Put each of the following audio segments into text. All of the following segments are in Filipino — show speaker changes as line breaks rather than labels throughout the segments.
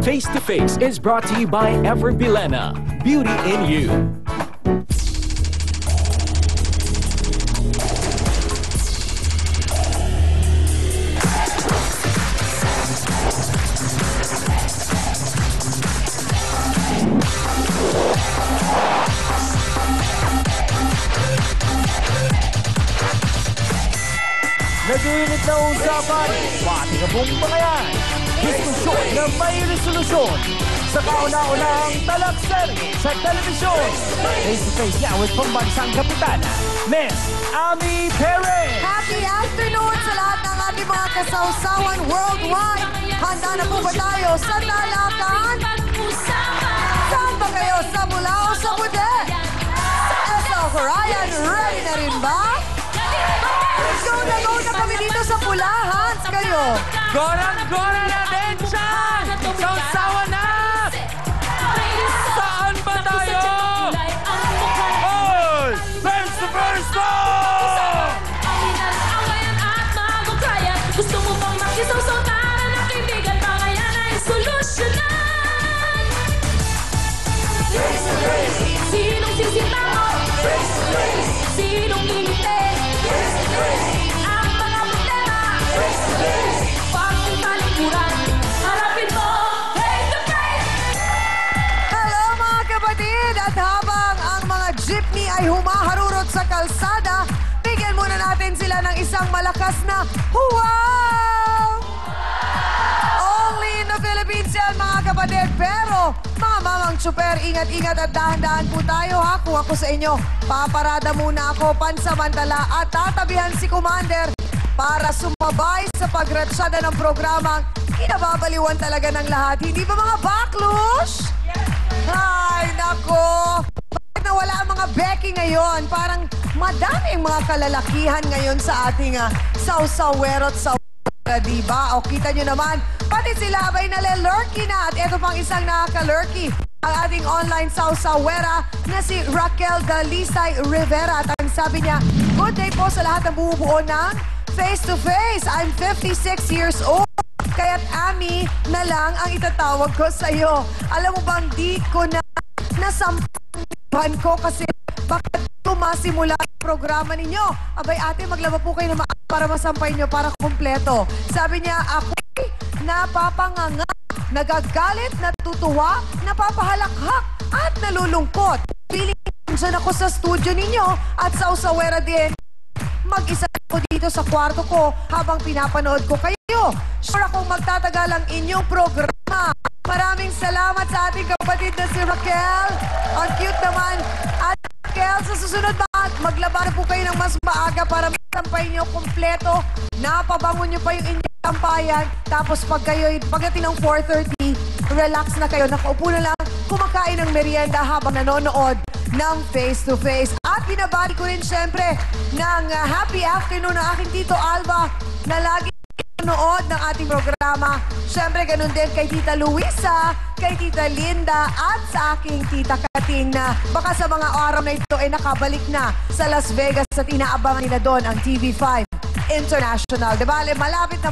Face to Face is brought to you by Ever Bilena, Beauty in You.
Nag-iinit na usapan, pati ka buong bakayan. Diskusyon na may resolusyon. Sa kauna-unahang talakserye sa telebisyon. Face-to-face niya with pambansang kapitana, Miss Ami Perez.
Happy afternoon sa lahat ng ating mga kasawsawan worldwide. Handa na po ba tayo sa talakan? Saan ba kayo? Sa mula o sa bude? Esa Ryan, ready na rin ba? Go na kami dito sa pulahan. Kayo.
Gorang-gora na din dyan! Sausawa na! Saan ba tayo? Hoy! First to first mo!
Gusto mo bang makisawsaw tayo ng kaibigan? Baka yan ay solusyonan! Sinong sisita mo? Sinong ngingiti? Ang mga problema pagtalikuran, harapin mo face to face!
Hello mga kapatid! At habang ang mga jeepney ay humaharurot sa kalsada, bigyan muna natin sila ng isang malakas na wow! Only in the Philippines yan mga kapatid. Pero mga mamang tsuper, ingat-ingat at dahan-dahan po tayo ha. Kung ako sa inyo, paparada muna ako pansamantala at tatabihan si Commander para sumabay sa pagratsyada ng programang kinababaliwan talaga ng lahat. Hindi ba mga baklush? Ay, nako! Bakit nawala ang mga Becky ngayon? Parang madaming mga kalalakihan ngayon sa ating sawsawero at sawsawera, diba? O kita nyo naman, pati sila abay nalilurky na. At ito pang isang nakaka-lurky, ang ating online sawsawera na si Raquel Dalisay Rivera. At ang sabi niya, good day po sa lahat ng bumubuo ng Face to Face. I'm 56 years old. Kaya't Ami na lang ang itatawag ko sa iyo. Alam mo bang di ko na nasampahan ko kasi bakit masimula ang programa ninyo? Abay ate, maglaba po kayo na para masampay nyo para kumpleto. Sabi niya, ako'y napapanganga, nagagalit, natutuwa, napapahalakhak at nalulungkot. Piling dyan ako sa studio ninyo at sa Usawera din. Mag-isa ko dito sa kwarto ko habang pinapanood ko kayo. Sure akong magtatagal ang inyong programa. Maraming salamat sa ating kapatid na si Raquel. Ang cute naman. At Raquel, sa susunod maglaba na po kayo ng mas maaga para masampay nyo kompleto. Napabangon nyo pa yung inyong sampayan. Tapos pagdating ng 4:30, relax na kayo. Nakaupo na lang, kumakain ng merienda habang nanonood ng Face to Face. At binabati ko rin siyempre ng happy afternoon ng aking Tito Alba na lagi nanonood ng ating programa. Siyempre ganun din kay Tita Luisa, kay Tita Linda at sa aking Tita Kating na baka sa mga araw na ito ay nakabalik na sa Las Vegas at inaabangan nila doon ang TV5 International. Diba?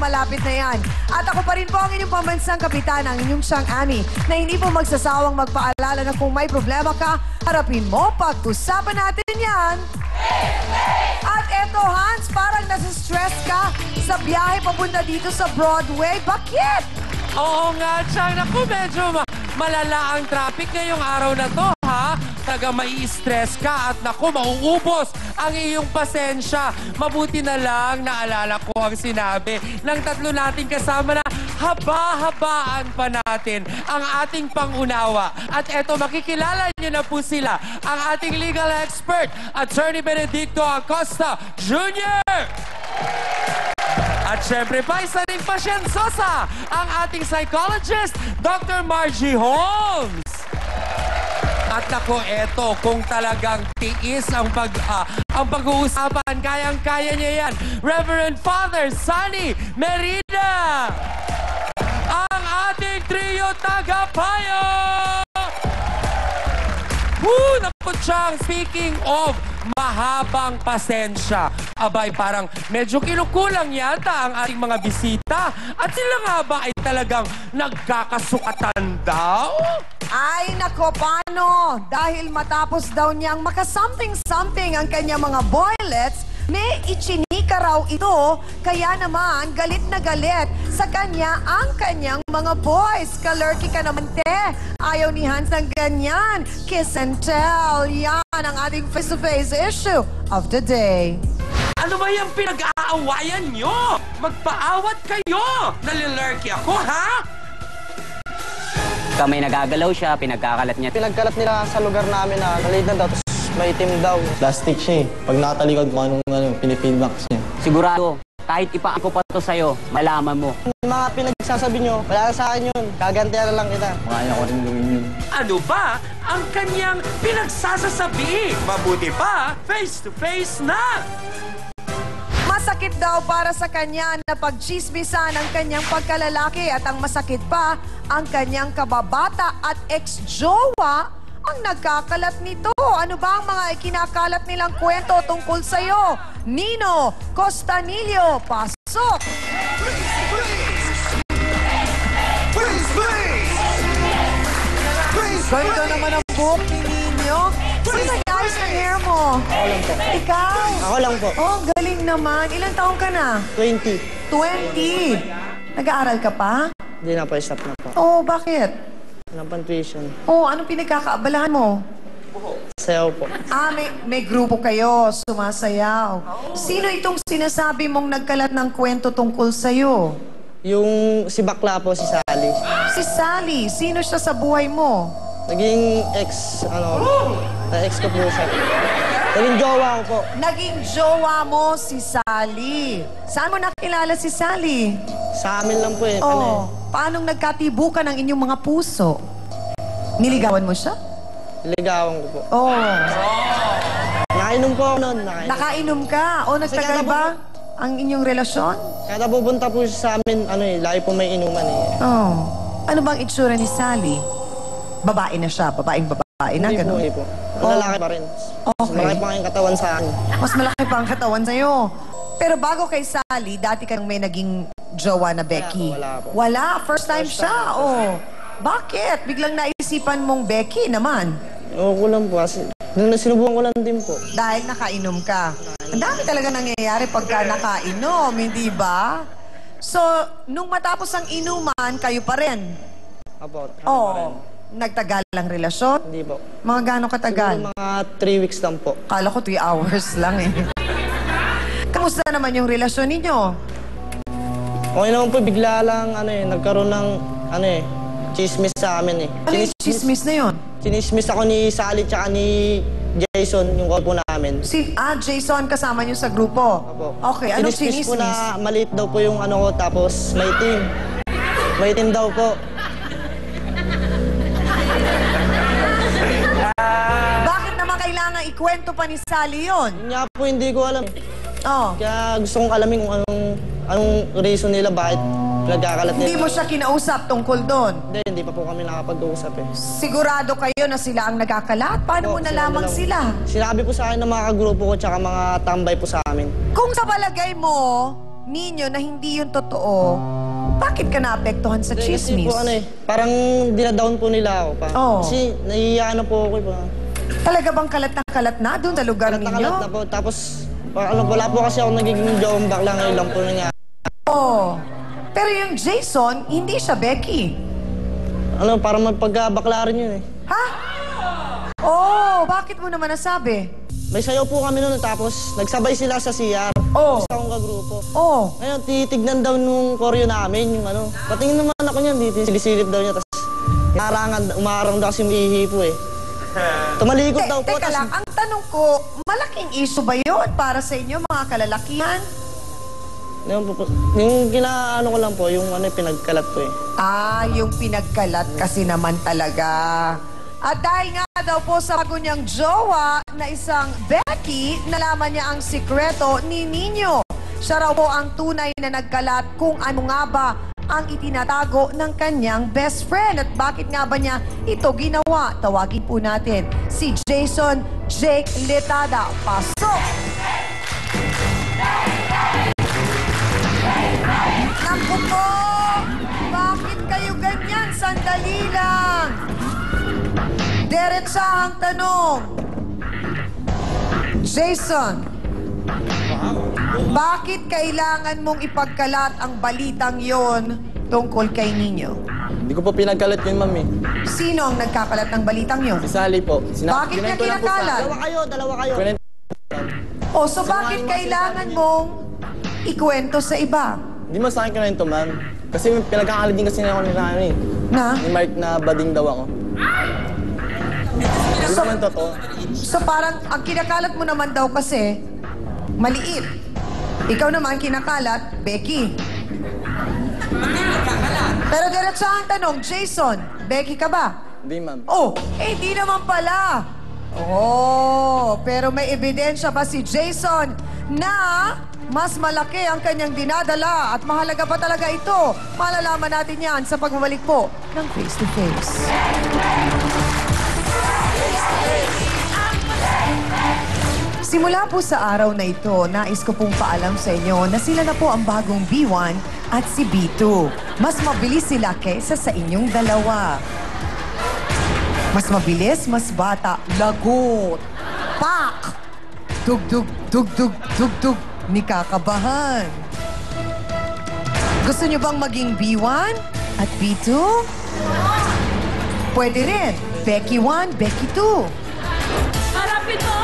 Malapit na yan. At ako pa rin po ang inyong pambansang kapitan, ang inyong siyang Ami, na hindi po magsasawang magpaalala na kung may problema ka, harapin mo, pag-usapan natin yan. At eto Hans, parang nasa-stress ka sa biyahe papunta dito sa Broadway. Bakit?
Oo nga, Chang. Naku, medyo malala ang traffic ngayong araw na to, ha? Taga mai-stress ka at naku, mauubos ang iyong pasensya. Mabuti na lang naalala ko ang sinabi ng tatlo nating kasama na haba-habaan pa natin ang ating pangunawa. At eto, makikilala niyo na po sila, ang ating legal expert, Attorney Benedicto Acosta Jr. At syempre pa, isa rin pasyensosa, ang ating psychologist, Dr. Margie Holmes. At ako, eto, kung talagang tiis ang pag-uusapan, kayang-kaya niya yan. Reverend Father Sunny Merida, ang ating trio tagapayo! Naku, Chang, speaking of mahabang pasensya, abay parang medyo kinukulang yata ang ating mga bisita. At sila nga ba ay talagang nagkakasukatan daw?
Ay, nako, paano? Dahil matapos daw niyang maka-something-something ang kanyang mga boylets, may ichinika raw ito, kaya naman galit na galit sa kanya ang kanyang mga boys. Kalurky ka naman, te. Ayaw ni Hans ng ganyan. Kiss and tell. Yan ang ating face-to-face issue of the day.
Ano ba yung pinag-aawayan nyo? Magpaawat kayo! Nalilurky ako, ha?
Kamay nagagalaw siya, pinagkakalat niya.
Pinagkalat nila sa lugar namin na maliit na daw, tapos may itim daw. Plastic siya eh. Pag nakatalikod mo anong pinipinbox niya.
Sigurado, kahit ipaan ko pa to sa'yo, malaman mo.
Yung mga pinagsasabi nyo, wala na sa akin yun. Gagantihan na lang kita. Kaya ko rin gawin yun.
Ano ba ang kanyang pinagsasasabi? Mabuti pa, face-to-face na!
Masakit daw para sa kanya na pagchismisan ang kanyang pagkalalaki at ang masakit pa, ang kanyang kababata at ex-jowa ang nagkakalat nito. Ano ba ang mga ikinakalat nilang kwento tungkol sa'yo? Nino Costanillo, pasok! Ganda naman ang buhok ni Nino. Sino nag-ayos ng hair mo?
Ako lang po.
Ikaw?
Ako lang po.
Oh, galing naman. Ilang taong ka na?
20.
20. Nag-aaral ka pa?
Hindi na po, stop na po.
Oh, bakit?
Walang tuition.
Oh, anong pinagkakaabalahan mo?
Sayaw po.
Ah, may grupo kayo, sumasayaw. Sino itong sinasabi mong nagkalat ng kwento tungkol sa'yo?
Yung si bakla po, si Sally.
Si Sally. Sino siya sa buhay mo?
Naging ex ko po siya. Naging jowa ko po.
Naging jowa mo si Sally. Saan mo nakilala si Sally?
Sa amin lang po eh.
Oh, paanong nagkatibukan ang inyong mga puso? Niligawan mo siya?
Ligawan ko po.
Oh,
Nakainom po ako noon.
nakainom ka. O, nagtagal ba ang inyong relasyon?
Kada pupunta po siya sa amin, lagi po may inuman eh.
Oh, ano bang itsura ni Sally? Babae na siya, babaeng babae na, gano'n?
Hindi po.
Oh.
Lalaki pa rin. Mas
Okay.
malaki pa ang katawan sa akin.
Mas malaki pa ang katawan sa'yo. Pero bago kay Sally, dati kang may naging jowa na Becky.
Wala po.
Wala, first time
First
siya.
time.
Oh. Bakit? Biglang naisipan mong Becky naman.
Oo ko lang po kasi sinubukan ko lang din po.
Dahil nakainom ka. Ang dami talaga nangyayari pagka nakainom, hindi ba? So, nung matapos ang inuman, kayo pa rin.
Apo.
Oh, nagtagal ang relasyon?
Hindi po.
Mga gano'ng katagal?
Siguro mga 3 weeks lang po.
Kala ko 3 hours lang eh. Kamusta naman yung relasyon ninyo?
Okay naman po, bigla lang nagkaroon ng chismis sa amin eh.
Ano yung chismis na yun?
Chinismis ako ni Sally tsaka ni Jason, yung couple namin.
Jason kasama niyo sa grupo?
Apo.
Okay, anong
Chinismis po
chinismis?
na maliit daw po yung ko, tapos may team. May team daw po.
Bakit naman kailangan ikwento pa ni Sally yun?
Yun nga po, hindi ko alam.
Oh,
Kaya gusto kong alamin kung anong reason nila, bakit nagkakalat nila.
hindi mo siya kinausap tungkol doon.
Hindi pa po kami nakapag-uusap eh.
Sigurado kayo na sila ang nagkakalat? Paano mo
Opo,
nalamang
na lang.
sila?
Sinabi po sa akin ng mga kagrupo ko tsaka mga tambay po sa amin.
Kung sa palagay mo, Ninyo, na hindi yun totoo, bakit ka naapektuhan sa
Kasi
chismis?
po parang dinadown po nila ako pa.
Oo.
Kasi nahihiya na po ako pa.
Talaga bang kalat na doon sa lugar ninyo?
Kalat na po. Tapos, wala po kasi ako nagiging jawang bakla ngayon lang po nangyari.
Oh. Pero yung Jason, hindi siya Becky.
Parang magpagkabakla rin yun eh.
Ha? Oh, bakit mo naman nasabi?
May sayaw po kami noon tapos nagsabay sila sa CR.
Oh.
Sa akong kagrupo.
Oh.
Ngayon, titignan daw nung koryo namin yung patingin naman ako niyan, dito silisilip daw niya. Tapos, umarang daw kasi umihi po eh. Tumalikot daw po.
Teka lang, ang tanong ko, malaking issue ba yun para sa inyo, mga kalalakihan?
Yung kinaano ko lang po, yung pinagkalat po eh.
Ah, yung pinagkalat kasi naman talaga. At dahil nga daw po sa bago niyang jowa na isang Becky, nalaman niya ang sikreto ni Nino. Siya raw po ang tunay na nagkalat kung ano nga ba ang itinatago ng kanyang best friend? At bakit nga ba niya ito ginawa? Tawagin po natin si Jason Jake Letada. Pasok! Naku po! Bakit kayo ganyan? Sandali lang! Diretsahang tanong. Jason, bakit kailangan mong ipagkalat ang balitang yon tungkol kay Nino?
Hindi ko po pinagkalat yun, ma'am eh.
Sino ang nagkakalat ng balitang yon?
Si Sally po.
Bakit niya kinakalat?
Dalawa kayo.
O, so bakit kailangan mong ikwento sa iba?
Hindi mo sa akin kinento, ma'am. Kasi pinagkakalat din kasi ako ni Rani.
Na?
Ni Mark na bading daw ako. Hindi naman totoo.
So parang ang kinakalat mo naman daw kasi maliit. Ikaw naman kinakalat, Becky. Pero diretso ang tanong, Jason, Becky ka ba?
Hindi, ma'am.
Oh, eh di naman pala. Oh, pero may ebidensya ba si Jason na mas malaki ang kanyang dinadala at mahalaga pa talaga ito? Malalaman natin yan sa pagbabalik po ng Face to Face. Simula po sa araw na ito, nais ko pong paalam sa inyo na sila na po ang bagong B1 at si B2. Mas mabilis sila kaysa sa inyong dalawa. Mas mabilis, mas bata, lagot, pak, dug-dug, dug-dug, dug-dug, ni kakabahan. Gusto nyo bang maging B1 at B2? Pwede rin. Becky 1, Becky 2.
Harapin mo